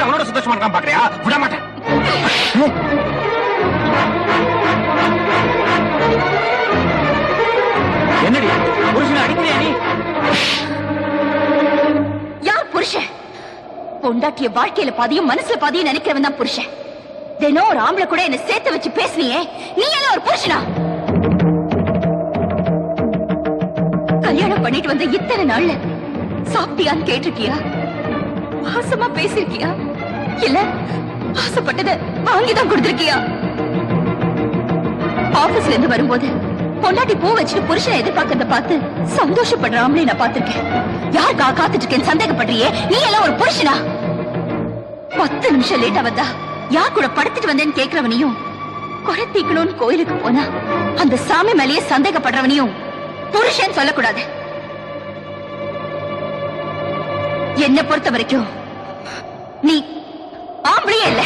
அவனோட சந்தோஷமா இருக்கான் பாக்குறியா? விட மாட்டேன். என்னடி புருஷனை அடிக்கிறியா நீ? யார் புருஷன்? பொண்டாட்டிய வாழ்க்கையில பாதியும் மனசுல பாதியும் நினைக்கிறவன் தான் புருஷன். தினம் ஒரு ஆம்பளை கூட என்ன சேர்த்து வச்சு பேசுனியே, நீ எல்லாம் ஒரு புருஷனா? கல்யாணம் பண்ணிட்டு வந்த இத்தனை நாள்ல சாப்பிட்டியான்னு கேட்டிருக்கியா? பாசமா பேசிருக்கியா? இல்ல ஆசைப்பட்டத வாங்கிதான் கொடுத்திருக்கியா? ஆபீஸ்ல இருந்து வரும்போது பொண்டாட்டி பூ வச்சுட்டு புருஷனை எதிர்பார்க்கறத பார்த்து சந்தோஷப்படுற ஆம்பளை நான் பார்த்திருக்கேன். யாருக்கா காத்துட்டு இருக்கேன்னு சந்தேகப்படுறியே, நீ எல்லாம் ஒரு புருஷனா? 10 நிமிஷம் லேட்டா வந்தா யார் கூட படுத்துட்டு வந்தேன்னு கேக்குறவனையும், குறை தீக்கணும்னு கோயிலுக்கு போனா அந்த சாமி மேலேயே சந்தேகப்படுறவனையும் புருஷன் சொல்லக்கூடாது. என்ன பொறுத்த வரைக்கும் நீ ஆம்பளையே இல்ல.